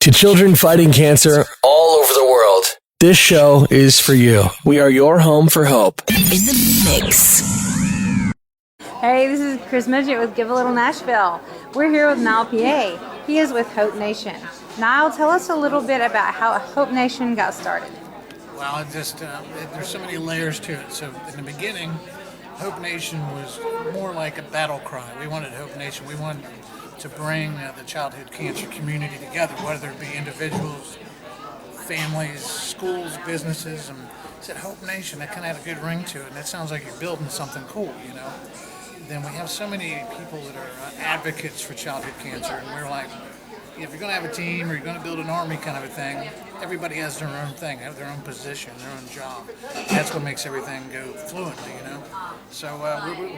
To children fighting cancer all over the world, this show is for you. We are your home for hope. In the mix. Hey, this is Chris Midget with Give a Little Nashville. We're here with Nile Peaytt. He is with Hope Nation. Nile, tell us a little bit about how Hope Nation got started. Well, there's so many layers to it. So in the beginning, Hope Nation was more like a battle cry. We wanted Hope Nation. We wanted to bring the childhood cancer community together, whether it be individuals, families, schools, businesses, and said Hope Nation. That kind of had a good ring to it, and that sounds like you're building something cool, you know. Then we have so many people that are advocates for childhood cancer, and we're like, if you're going to have a team or you're going to build an army kind of a thing, everybody has their own thing, have their own position, their own job. That's what makes everything go fluently, you know. So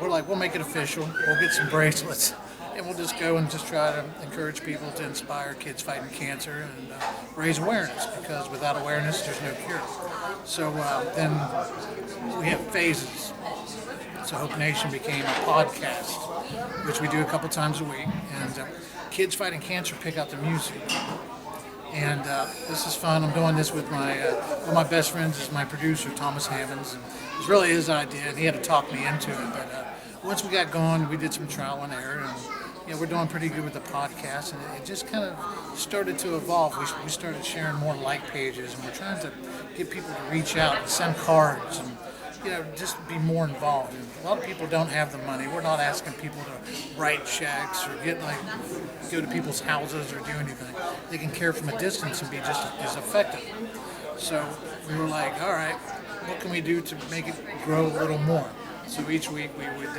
we're like, we'll make it official. We'll get some bracelets, and we'll just go and just try to encourage people to inspire kids fighting cancer and raise awareness, because without awareness, there's no cure. So then we have phases. So Hope Nation became a podcast, which we do a couple times a week, and kids fighting cancer pick out the music. And this is fun. I'm doing this with one of my best friends is my producer, Thomas Hammonds. And it was really his idea, and he had to talk me into it. But once we got going, we did some trial and error, and we're doing pretty good with the podcast. And it just kind of started to evolve. We started sharing more like pages, and we're trying to get people to reach out and send cards and just be more involved. And a lot of people don't have the money. We're not asking people to write checks or go to people's houses or do anything. They can care from a distance and be just as effective. So we were like, all right, what can we do to make it grow a little more? So each week we would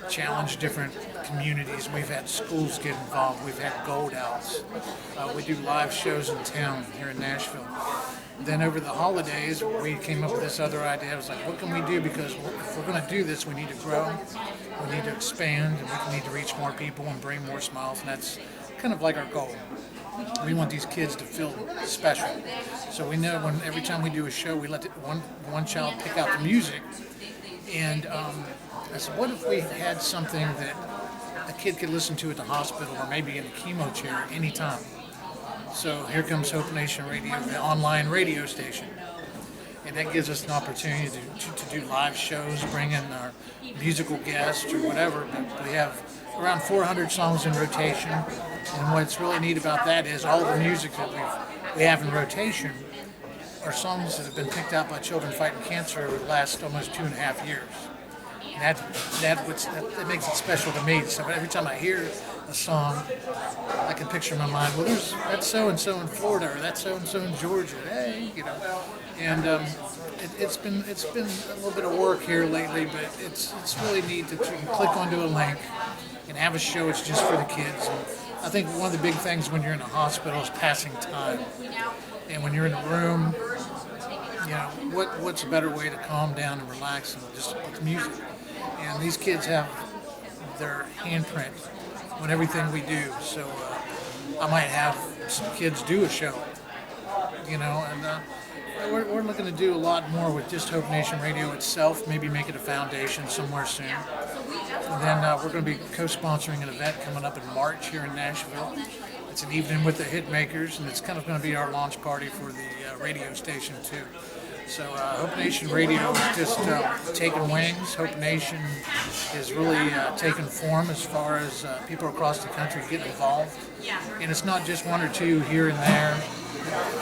challenge different communities. We've had schools get involved. We've had gold outs. We do live shows in town here in Nashville. Then over the holidays, we came up with this other idea. I was like, what can we do? Because if we're going to do this, we need to grow, we need to expand, and we need to reach more people and bring more smiles, and that's kind of like our goal. We want these kids to feel special. So we know every time we do a show, we let one child pick out the music. And I said, what if we had something that a kid could listen to at the hospital or maybe in a chemo chair anytime? So here comes Hope Nation Radio, the online radio station. And that gives us an opportunity to do live shows, bring in our musical guests or whatever. But we have around 400 songs in rotation. And what's really neat about that is all the music that we have in rotation are songs that have been picked out by children fighting cancer over the last almost 2.5 years. And that makes it special to me. So every time I hear a song, I can picture in my mind, well, that's so-and-so in Florida, or that's so-and-so in Georgia, hey, And it's been a little bit of work here lately, but it's really neat that you can click onto a link and have a show. It's just for the kids. And I think one of the big things when you're in a hospital is passing time. And when you're in a room, what's a better way to calm down and relax than just with music? And these kids have their handprint on everything we do. So I might have some kids do a show, and we're looking to do a lot more with just Hope Nation Radio itself, maybe make it a foundation somewhere soon. And then we're going to be co-sponsoring an event coming up in March here in Nashville. It's an evening with the hit makers, and it's kind of going to be our launch party for the radio station too. So Hope Nation Radio is just taking wings. Hope Nation is really taking form as far as people across the country getting involved. And it's not just one or two here and there.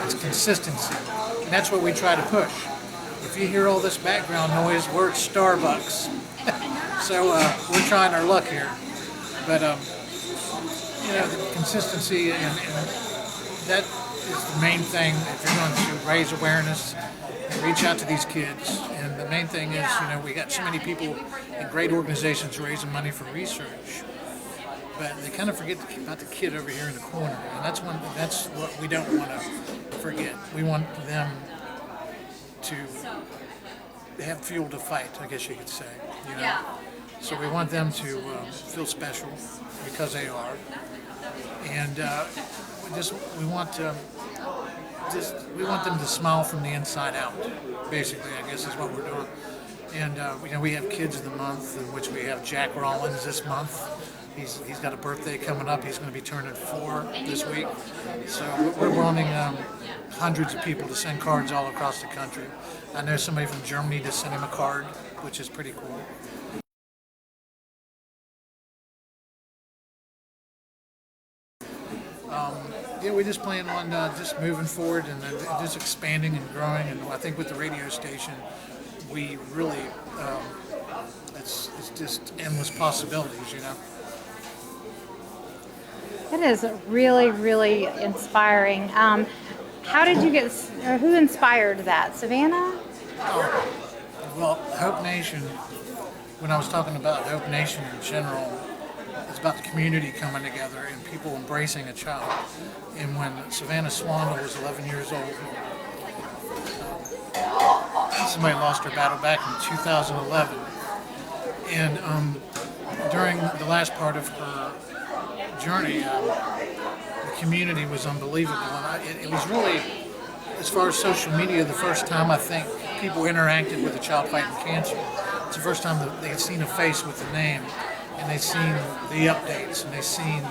It's consistency. And that's what we try to push. If you hear all this background noise, we're at Starbucks. So we're trying our luck here. But, the consistency and that is the main thing if you're going to raise awareness and reach out to these kids. And the main thing is, we got so many people and great organizations raising money for research, but they kind of forget about the kid over here in the corner. And that's what we don't want to forget. We want them to have fuel to fight, I guess you could say. So we want them to feel special because they are. And we want them to smile from the inside out, basically, I guess is what we're doing. And we have Kids of the Month, in which we have Jack Rollins this month, He's got a birthday coming up. He's going to be turning 4 this week. So we're wanting hundreds of people to send cards all across the country. I know somebody from Germany to send him a card, which is pretty cool. Yeah, we just plan on just moving forward and just expanding and growing. And I think with the radio station, we really, it's just endless possibilities, you know. It is really, really inspiring. How did you get, or who inspired that? Savannah? Well, Hope Nation, when I was talking about Hope Nation in general, it's about the community coming together and people embracing a child. And when Savannah Swandle was 11 years old, somebody lost her battle back in 2011. And during the last part of her journey, the community was unbelievable. And it was really, as far as social media, the first time I think people interacted with a child fighting cancer. It's the first time that they had seen a face with a name, and they've seen the updates, and they've seen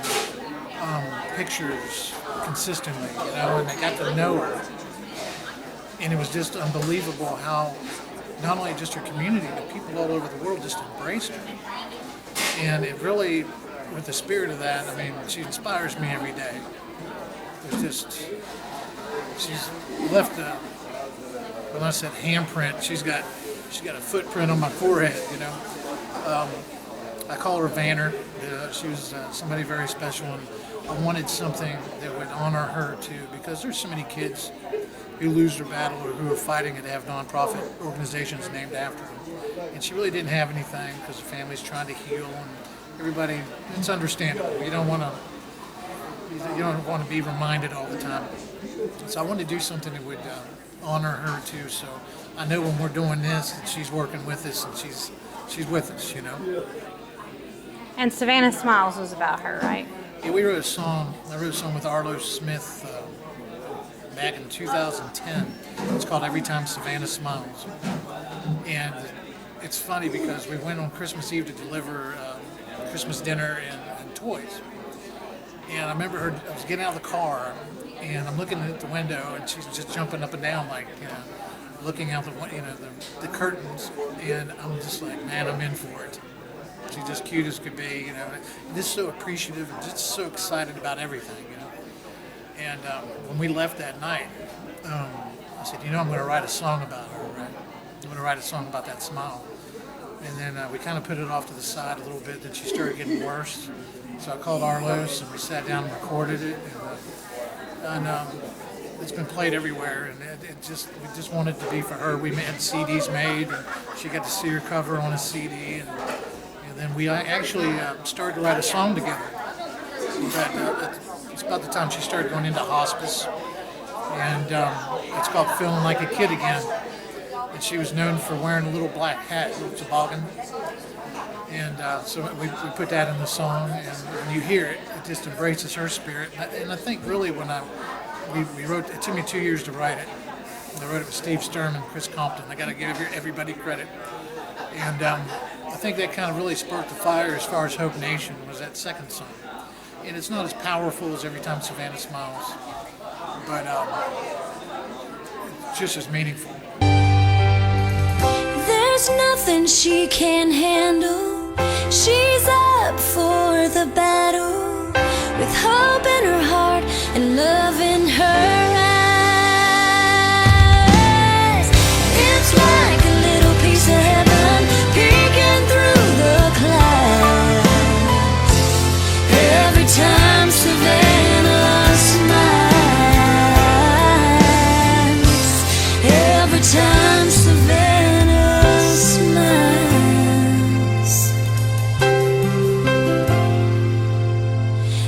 pictures consistently, you know, and they got to know her. And it was just unbelievable how not only just her community, but people all over the world just embraced her. And it really, with the spirit of that, I mean, she inspires me every day. There's just, she's left a, when I said handprint, she's got a footprint on my forehead, you know. I call her Vanner. She was somebody very special, and I wanted something that would honor her too, because there's so many kids who lose their battle or who are fighting it to have nonprofit organizations named after them. And she really didn't have anything because the family's trying to heal, and everybody, it's understandable. You don't want to be reminded all the time. So I wanted to do something that would honor her too. So I know when we're doing this that she's working with us and she's with us, you know. And Savannah Smiles was about her, right? Yeah, we wrote a song. I wrote a song with Arlo Smith back in 2010. It's called Every Time Savannah Smiles. And it's funny because we went on Christmas Eve to deliver Christmas dinner and toys. And I remember her, I was getting out of the car, and I'm looking at the window, and she's just jumping up and down, like, you know, looking out the curtains. And I'm just like, man, I'm in for it. She's just cute as could be, you know. And just so appreciative and just so excited about everything, you know. And when we left that night, I said, you know, I'm going to write a song about her, right? I'm going to write a song about that smile. And then we kind of put it off to the side a little bit. Then she started getting worse. So I called Arlos, and we sat down and recorded it. And it's been played everywhere. And we just wanted it to be for her. We had CDs made, and she got to see her cover on a CD. And then we actually started to write a song together. But it's about the time she started going into hospice. And it's called Feeling Like a Kid Again. And she was known for wearing a little black hat, a little toboggan. And so we put that in the song, and when you hear it, it just embraces her spirit. And I think really when we wrote, it took me 2 years to write it. I wrote it with Steve Sturm and Chris Compton. I got to give everybody credit. And I think that kind of really sparked the fire as far as Hope Nation was that second song. And it's not as powerful as Every Time Savannah Smiles, but it's just as meaningful. There's nothing she can't handle. She's up for the battle, with hope in her heart and love in her eyes. It's like a little piece of heaven peeking through the clouds. Every time Savannah smiles, every time Savannah smiles.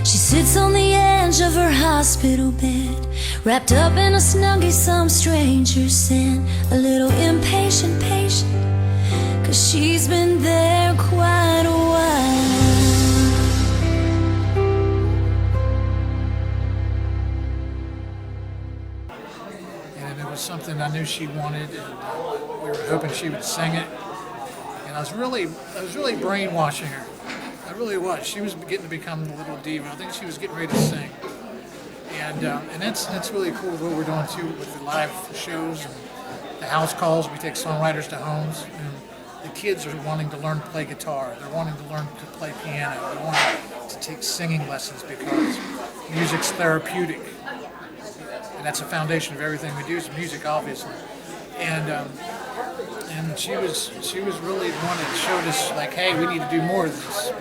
She sits on the edge of her hospital bed, wrapped up in a snuggie some stranger sent, a little impatient patient, 'cause she's been there quite a while. And it was something I knew she wanted, and we were hoping she would sing it. And I was really brainwashing her. I I really was. She was getting to become the little diva. I think she was getting ready to sing. And that's really cool what we're doing too with the live shows and the house calls. We take songwriters to homes, and the kids are wanting to learn to play guitar. They're wanting to learn to play piano. They're wanting to take singing lessons because music's therapeutic, and that's the foundation of everything we do is music, obviously. And she was really the one that showed us like, hey, we need to do more of this.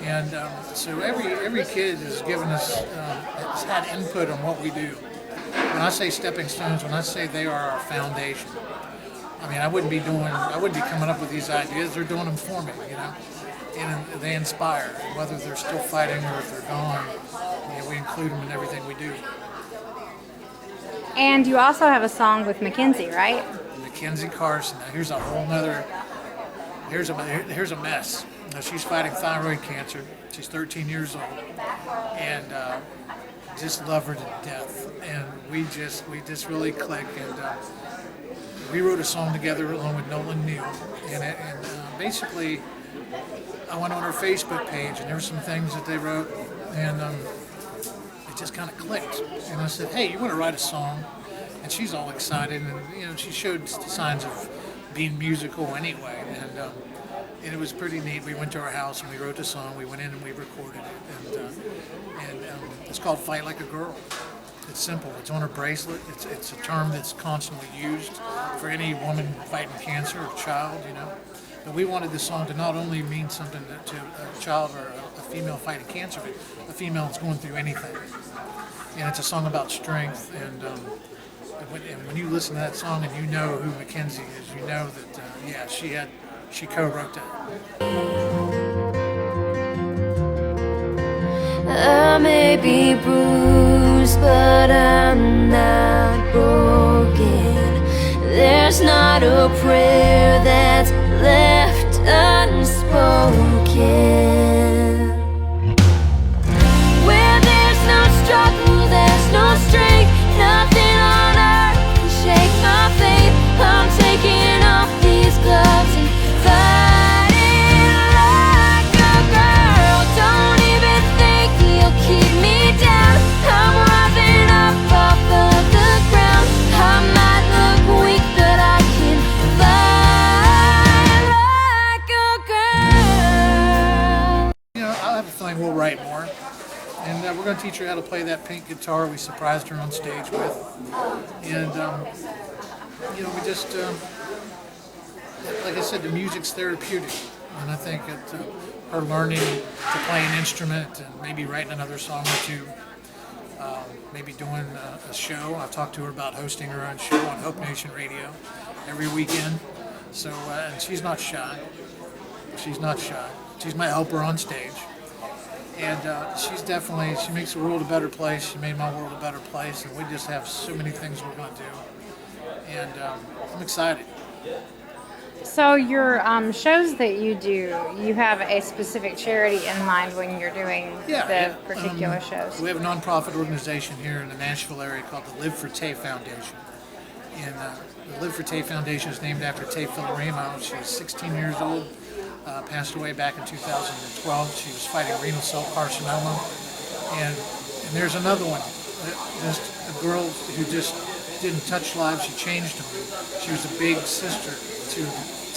And so every kid has given us has had input on what we do. When I say stepping stones, when I say they are our foundation, I mean I wouldn't be coming up with these ideas. They're doing them for me, you know. And they inspire. Whether they're still fighting or if they're gone, you know, we include them in everything we do. And you also have a song with Mackenzie, right? Mackenzie Carson. Now here's a whole nother. Here's a mess. Now, she's fighting thyroid cancer. She's 13 years old, and just love her to death. And we just really click. And we wrote a song together along with Nolan Neal. And basically, I went on her Facebook page, and there were some things that they wrote, and it just kind of clicked. And I said, "Hey, you want to write a song?" And she's all excited, and you know, she showed signs of being musical anyway, and it was pretty neat. We went to our house and we wrote the song. We went in and we recorded it, and it's called "Fight Like a Girl." It's simple. It's on her bracelet. It's a term that's constantly used for any woman fighting cancer or child, you know. But we wanted the song to not only mean something to a child or a female fighting cancer, but a female that's going through anything. And it's a song about strength. And when you listen to that song and you know who Mackenzie is, you know that she co-wrote that. I may be bruised, but I'm not broken. There's not a prayer that's left unspoken. Where there's no struggle, there's no strength. Nothing on earth can shake my faith. I'm taking off these gloves and fighting like a girl. Don't even think you'll keep me down. I'm rising up off of the ground. I might look weak, but I can fight like a girl. You know, I have a feeling we'll write more. And we're going to teach her how to play that pink guitar we surprised her on stage with. And, you know, we just, like I said, the music's therapeutic. And I think that her learning to play an instrument and maybe writing another song or two, maybe doing a show. I've talked to her about hosting her own show on Hope Nation Radio every weekend. So, and she's not shy. She's not shy. She's my helper on stage. And she makes the world a better place. She made my world a better place. And we just have so many things we're going to do. And I'm excited. So your shows that you do, you have a specific charity in mind when you're doing the particular shows? We have a nonprofit organization here in the Nashville area called the Live for Tay Foundation. And the Live for Tay Foundation is named after Tay Filorimo. She was 16 years old. Passed away back in 2012. She was fighting renal cell carcinoma. And there's another one. Just a girl who just didn't touch lives. She changed them. She was a big sister to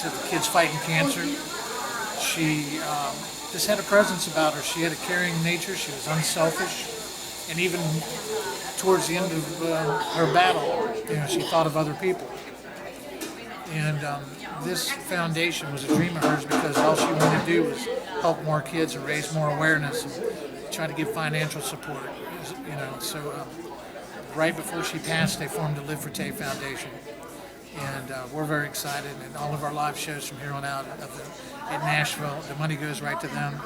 the kids fighting cancer. She just had a presence about her. She had a caring nature. She was unselfish. And even towards the end of her battle, you know, she thought of other people. And this foundation was a dream of hers because all she wanted to do was help more kids and raise more awareness and try to give financial support. You know, so right before she passed, they formed the Live for Tay Foundation, and we're very excited. And all of our live shows from here on out in Nashville, the money goes right to them.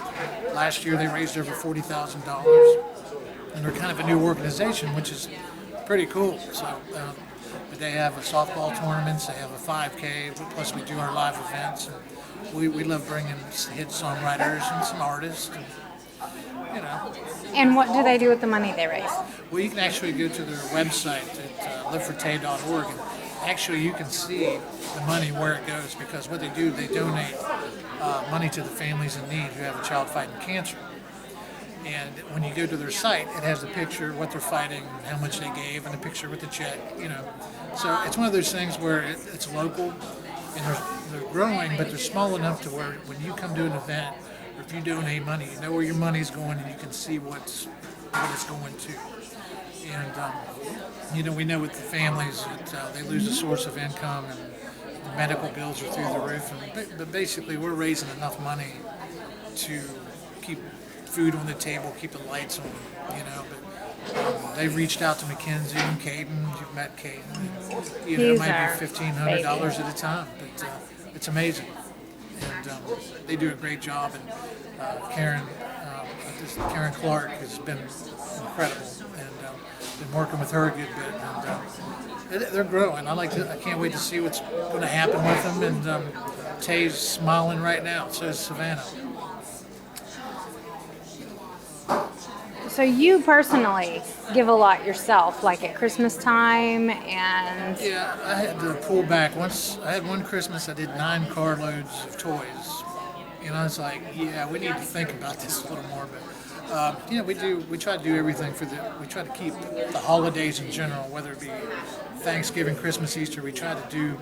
Last year, they raised over $40,000, and they're kind of a new organization, which is pretty cool. So. But they have a softball tournaments, they have a 5K, plus we do our live events. And we love bringing hit songwriters and some artists, and, you know. And what do they do with the money they raise? Well, you can actually go to their website at livefortay.org, and actually you can see the money where it goes, because what they do, they donate money to the families in need who have a child fighting cancer. And when you go to their site, it has a picture of what they're fighting, how much they gave, and a picture with the check. So it's one of those things where it's local, and they're growing, but they're small enough to where when you come to an event, or if you donate money, you know where your money's going, and you can see what it's going to. And we know with the families that they lose a source of income, and the medical bills are through the roof. But basically, we're raising enough money to keep food on the table, keep the lights on. But they've reached out to Mackenzie and Caden. You've met Caden. It might be $1,500 at a time, but it's amazing. And they do a great job. And Karen Clark has been incredible, and been working with her a good bit. And they're growing. I can't wait to see what's going to happen with them. And Tay's smiling right now. So is Savannah. So you personally give a lot yourself, like at Christmas time, and Yeah, I had to pull back. Once I had one Christmas, I did 9 carloads of toys. I was like, yeah, we need to think about this a little more. But we try to do everything we try to keep the holidays in general, whether it be Thanksgiving, Christmas, Easter. We try to do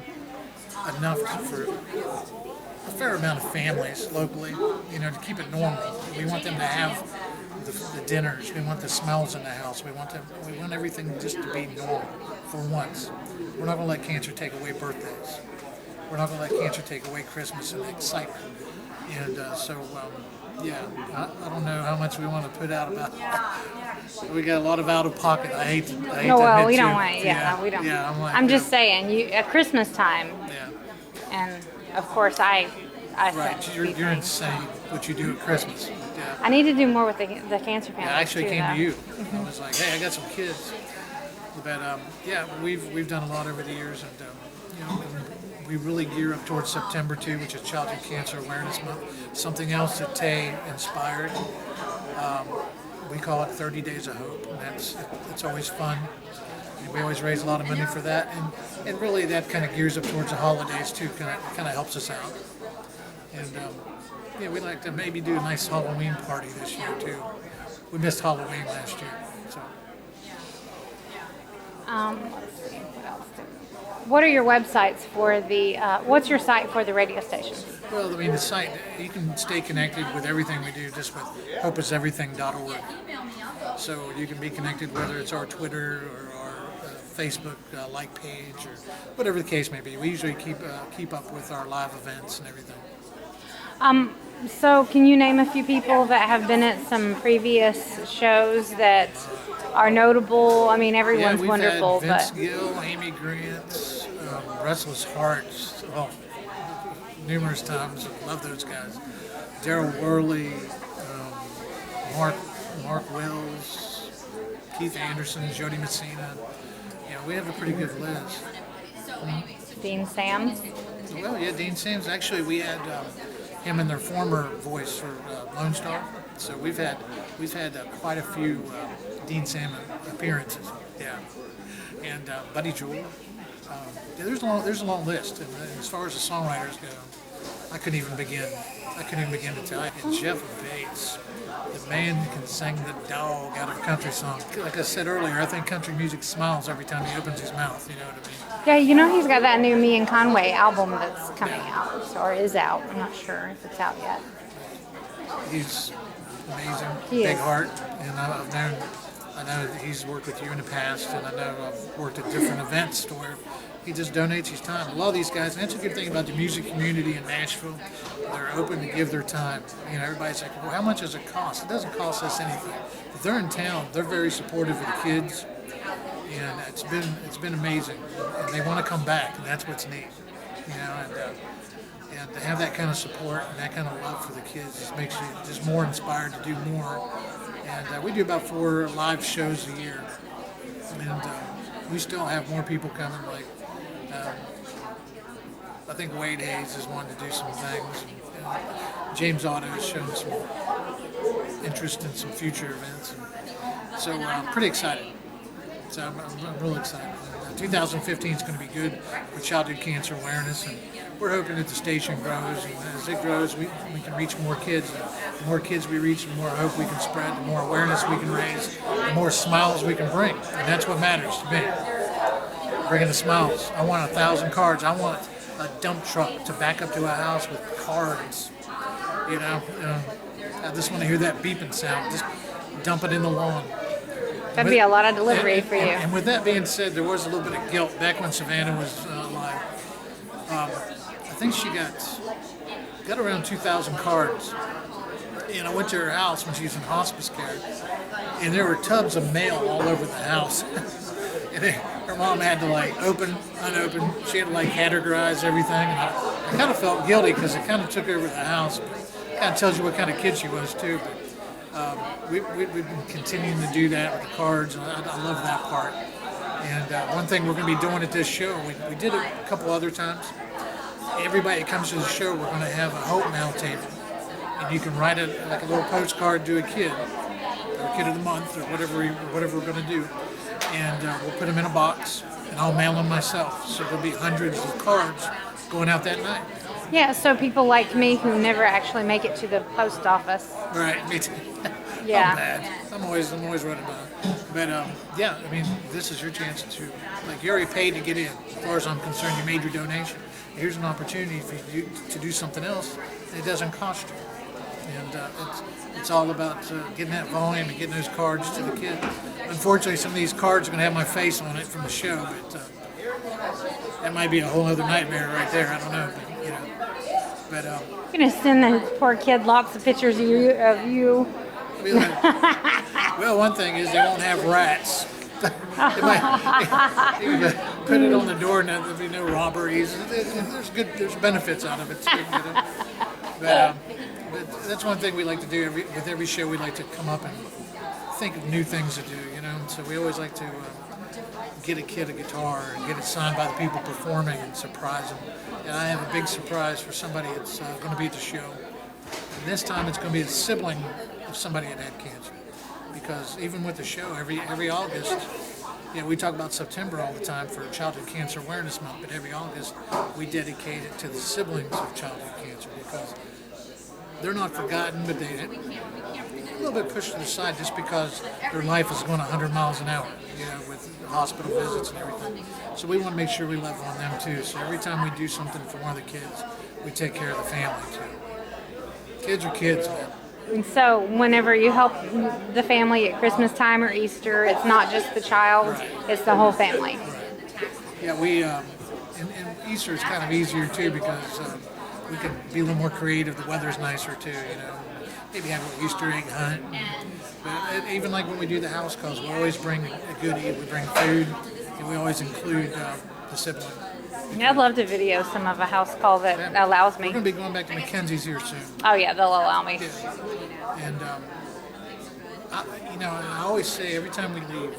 enough for a fair amount of families locally, to keep it normal. We want them to have the dinners. We want the smells in the house. We want everything just to be normal for once. We're not going to let cancer take away birthdays. We're not going to let cancer take away Christmas and excitement. And I don't know how much we want to put out about it. We got a lot of out of pocket. I hate to admit we don't to. want. Yeah, we don't. Yeah, I'm just saying, you at Christmas time, Yeah. and of course I Right, set you're things. insane what you do at Christmas. Yeah. I need to do more with the cancer families. I actually too, came though. to you. I was like, hey, I got some kids. But we've done a lot over the years, and we really gear up towards September too, which is Childhood Cancer Awareness Month. Something else that Tay inspired. We call it 30 Days of Hope, and it's always fun. And we always raise a lot of money for that, and really that kind of gears up towards the holidays too. Kind of helps us out. And we'd like to maybe do a nice Halloween party this year too. We missed Halloween last year, so. Let's see, what else? What are your websites for the? What's your site for the radio station? Well, the site, you can stay connected with everything we do just with hopeiseverything.org. So you can be connected whether it's our Twitter or our Facebook like page or whatever the case may be. We usually keep up with our live events and everything. So can you name a few people that have been at some previous shows that are notable? I mean, everyone's we've wonderful, had Vince but Gill, Amy Grant, Restless Hearts, numerous times. Love those guys. Daryl Worley, Mark Wells, Keith Anderson, Jody Messina. We have a pretty good list. Dean Sams. Well, yeah, Dean Sims. Actually, we had him in their former voice for Lone Star. So we've had quite a few Dean Sam appearances. Yeah, and Buddy Jewell. There's a long list. And as far as the songwriters go, I couldn't even begin to tell you. And Jeff Bates, the man can sing the dog out of a country song. Like I said earlier, I think country music smiles every time he opens his mouth. You know what I mean? Yeah, he's got that new Me and Conway album that's coming out, or is out. I'm not sure if it's out yet. He's amazing, He big is. heart, and I know that he's worked with you in the past, and I know I've worked at different events to where he just donates his time. A lot of these guys, and that's a good thing about the music community in Nashville, they're open to give their time. Everybody's like, well, how much does it cost? It doesn't cost us anything. If they're in town, they're very supportive of the kids, and it's been amazing, and they want to come back, and that's what's neat, and to have that kind of support and that kind of love for the kids just makes you just more inspired to do more. And we do about 4 live shows a year, and we still have more people coming. Like I think Wade Hayes is wanting to do some things. And James Otto has shown some interest in some future events, and so I'm pretty excited. So I'm real excited. 2015 is going to be good for childhood cancer awareness, and we're hoping that the station grows. And as it grows, we can reach more kids. The more kids we reach, the more hope we can spread, the more awareness we can raise, the more smiles we can bring. And that's what matters to me. Bringing the smiles. I want 1,000 cards. I want a dump truck to back up to a house with cards. I just want to hear that beeping sound. Just dump it in the lawn. That'd be a lot of delivery for you. And with that being said, there was a little bit of guilt back when Savannah was alive. I think she got around 2,000 cards. And I went to her house when she was in hospice care, and there were tubs of mail all over the house. And her mom had to like open, unopen. She had to like categorize everything. And I kind of felt guilty because it kind of took over the house. It kind of tells you what kind of kid she was too. But we've been continuing to do that with the cards, and I love that part. And one thing we're going to be doing at this show, we did it a couple other times. Everybody that comes to the show, we're going to have a Hope Now table. And you can write like a little postcard to a kid, or Kid of the Month, or whatever we're going to do. And we'll put them in a box, and I'll mail them myself. So there'll be hundreds of cards going out that night. Yeah, so people like me who never actually make it to the post office. Right, me too. Yeah. I'm bad. I'm always running about it. But yeah, I mean, this is your chance to, like, you already paid to get in. As far as I'm concerned, you made your donation. Here's an opportunity for you to do something else, and it doesn't cost you. And it's all about getting that volume and getting those cards to the kid. Unfortunately, some of these cards are going to have my face on it from the show, but that might be a whole other nightmare right there. I don't know, but You're going to send that poor kid lots of pictures of you. Well, one thing is they won't have rats. Put it on the door and there'll be no robberies. There's benefits out of it too. But that's one thing we like to do with every show. We like to come up and think of new things to do, So we always like to get a kid a guitar and get it signed by the people performing and surprise them. And I have a big surprise for somebody that's going to be at the show. And this time it's going to be a sibling of somebody that had cancer. Because even with the show, every August, we talk about September all the time for Childhood Cancer Awareness Month, but every August we dedicate it to the siblings of childhood cancer because they're not forgotten, but they're a little bit pushed to the side just because their life is going 100 miles an hour, with hospital visits and everything. So we want to make sure we love on them too. So every time we do something for one of the kids, we take care of the family too. Kids are kids, man. And so whenever you help the family at Christmas time or Easter, it's not just the child, Right. It's the whole family. Right. Yeah, we and Easter is kind of easier too because we can be a little more creative. The weather's nicer too, Maybe have an Easter egg hunt. But even like when we do the house calls, we always bring a goodie. We bring food, and we always include the sibling. I'd love to video some of a house call that allows me. We're going to be going back to Mackenzie's here soon. Oh yeah, they'll allow me. Yeah. And I always say every time we leave,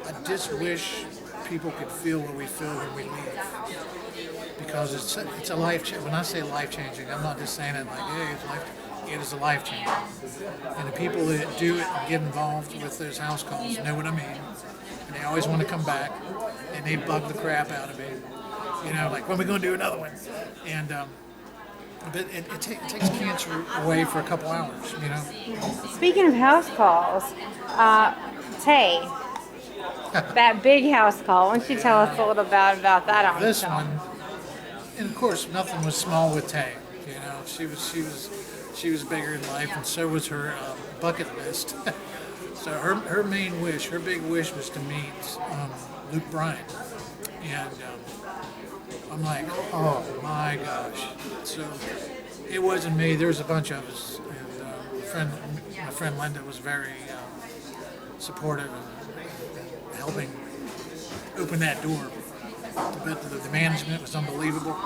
I just wish people could feel what we feel when we leave, because it's a life change. When I say life changing, I'm not just saying it like, hey, it's life. It is a life changer. And the people that do it and get involved with those house calls know what I mean. And they always want to come back, and they bug the crap out of me. Like, when are we going to do another one? And but it takes cancer away for a couple hours, Speaking of house calls, Tay, that big house call. Why don't you tell us a little bit about that on This film? one, and of course, nothing was small with Tay. She was bigger in life, and so was her bucket list. So her main wish, her big wish, was to meet Luke Bryan, and I'm like, oh my gosh. So it wasn't me. There was a bunch of us, and my friend Linda was very supportive and helping open that door. The management was unbelievable.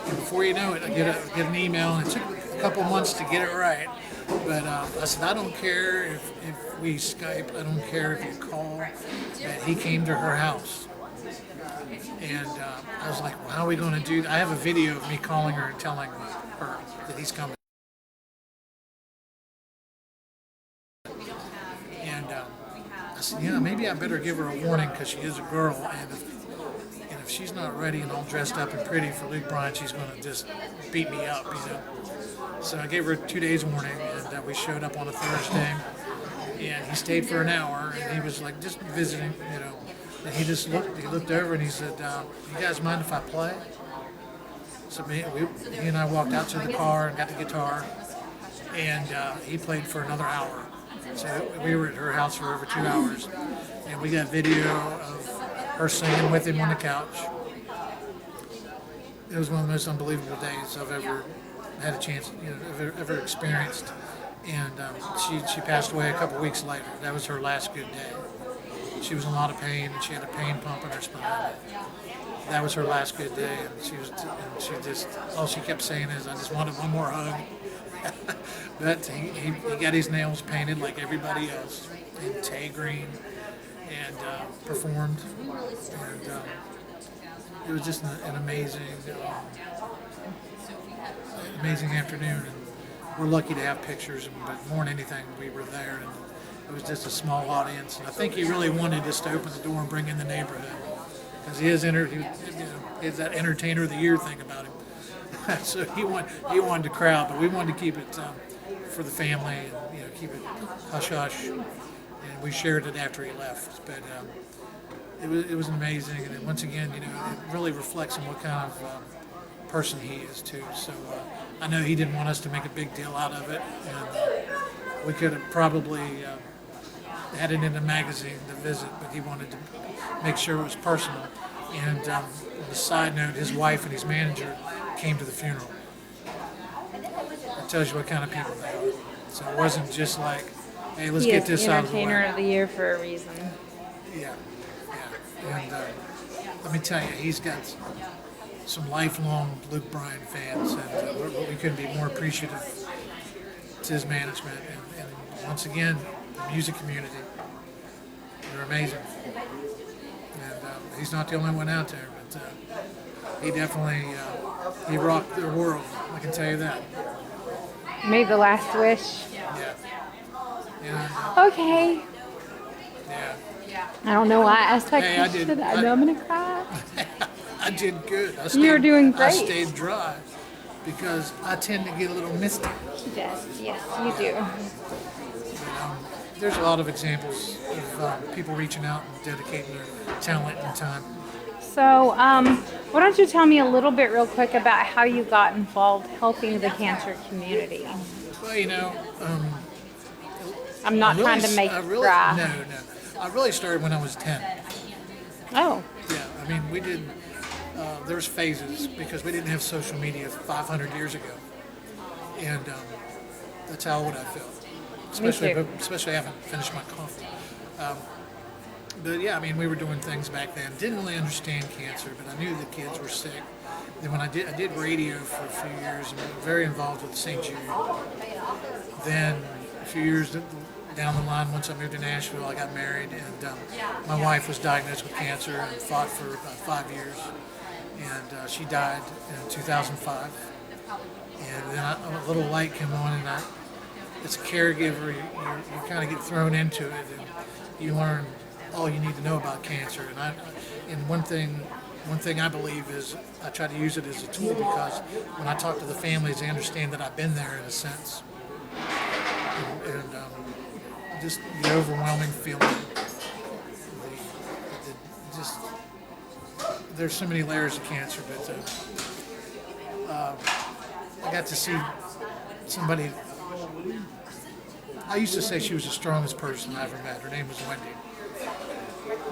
And before you know it, I get an email, and it took a couple months to get it right. But I said, I don't care if we Skype, I don't care if you call, that he came to her house. And I was like, well, how are we going to do that? I have a video of me calling her and telling her that he's coming. And said, maybe I better give her a warning because she is a girl, and if she's not ready and all dressed up and pretty for Luke Bryan, she's going to just beat me up. So I gave her 2 days warning, and we showed up on a Thursday, and he stayed for an hour, and he was like just visiting, and he looked over and he said, "You guys mind if I play?" So he and I walked out to the car and got the guitar, and he played for another hour. So we were at her house for over 2 hours, and we got video of her singing with him on the couch. It was one of the most unbelievable days I've ever had a chance, ever experienced. And she passed away a couple weeks later. That was her last good day. She was in a lot of pain, and she had a pain pump in her spine. That was her last good day, and she just all she kept saying is, "I just wanted one more hug." But he got his nails painted like everybody else in Tay green, and performed, and it was just an amazing afternoon. And we're lucky to have pictures, but more than anything, we were there, and it was just a small audience. And I think he really wanted us to open the door and bring in the neighborhood, because he has that entertainer of the year thing about him. So he wanted to crowd, but we wanted to keep it for the family, and keep it hush hush. And we shared it after he left. But it was amazing, and once again, it really reflects on what kind of person he is too. So I know he didn't want us to make a big deal out of it, and we could have probably had it in a magazine to visit, but he wanted to make sure it was personal. And on a side note, his wife and his manager came to the funeral. It tells you what kind of people they are. So it wasn't just like, "Hey, let's get this out of the way." Entertainer of the year for a reason. Yeah. And let me tell you, he's got some lifelong Luke Bryan fans, and we couldn't be more appreciative to his management. And once again, the music community, they're amazing. And he's not the only one out there, but he definitely he rocked their world. I can tell you that. Made the last wish. Yeah. Okay. Yeah. I don't know why I asked that Hey, I question. did- I know I'm gonna cry. I did good. You're doing I great. stayed dry because I tend to get a little misty. Yes, you do. There's a lot of examples of people reaching out and dedicating their talent and time. So, why don't you tell me a little bit real quick about how you got involved helping the cancer community? Well, I'm not trying to make you cry. No. I really started when I was 10. Oh, Yeah, I mean, we did, there's phases because we didn't have social media 500 years ago. And that's how old I feel. Especially I haven't finished my coffee. But yeah, I mean, we were doing things back then. Didn't really understand cancer, but I knew the kids were sick. Then when I did radio for a few years and was very involved with St. Jude. Then a few years down the line, once I moved to Nashville, I got married, and my wife was diagnosed with cancer and fought for about 5 years. And she died in 2005. And then a little light came on, and as a caregiver, you kind of get thrown into it, and you learn all you need to know about cancer. And one thing I believe is I try to use it as a tool, because when I talk to the families, they understand that I've been there in a sense. And just the overwhelming feeling. Just there's so many layers of cancer, but I got to see somebody. I used to say she was the strongest person I ever met. Her name was Wendy.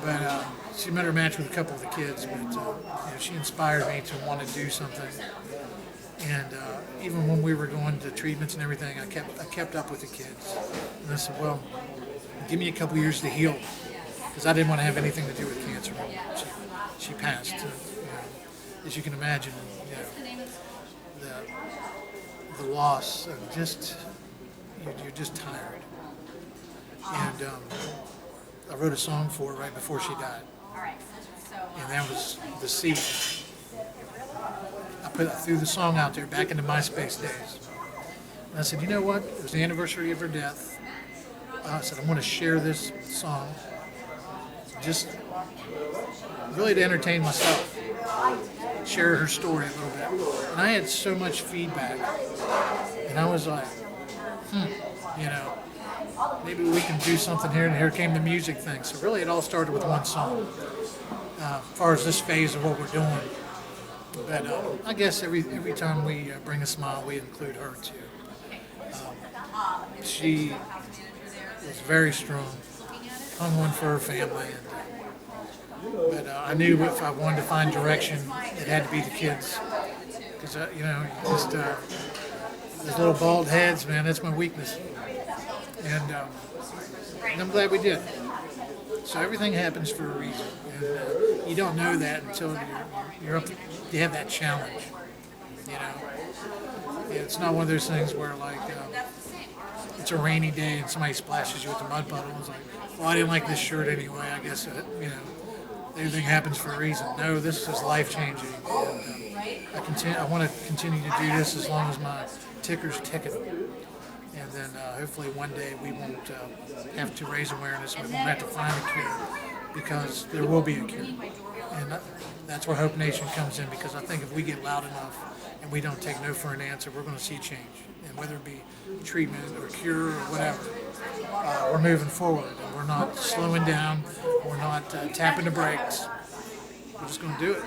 But she met her match with a couple of the kids, but she inspired me to want to do something. And even when we were going to treatments and everything, I kept up with the kids. And I said, well, give me a couple years to heal, because I didn't want to have anything to do with cancer. She passed, as you can imagine. The loss of just, you're just tired. And I wrote a song for her right before she died. And that was The Sea. I threw the song out there back in the MySpace days. And I said, you know what? It was the anniversary of her death. I said, I'm going to share this song just really to entertain myself, share her story a little bit. And I had so much feedback, and I was like, you know, maybe we can do something here. And here came the music thing. So really, it all started with one song. As far as this phase of what we're doing, but I guess every time we bring a smile, we include her too. She was very strong, hung one for her family, but I knew if I wanted to find direction, it had to be the kids, because you know, just those little bald heads, man, that's my weakness, and I'm glad we did. So everything happens for a reason, and you don't know that until you're up. You have that challenge, you know. It's not one of those things where like it's a rainy day and somebody splashes you with a mud puddle. It's like, well, I didn't like this shirt anyway. I guess you know, everything happens for a reason. No, this is life changing, and I want to continue to do this as long as my ticker's ticking. And then hopefully one day we won't have to raise awareness. We won't have to find a cure, because there will be a cure. And that's where Hope Nation comes in, because I think if we get loud enough and we don't take no for an answer, we're going to see change. And whether it be treatment or cure or whatever, we're moving forward. And we're not slowing down. We're not tapping the brakes. We're just going to do it.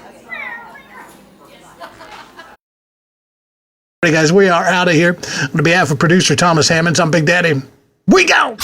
All right, guys, we are out of here. On behalf of producer Thomas Hammonds, I'm Big Daddy. We go!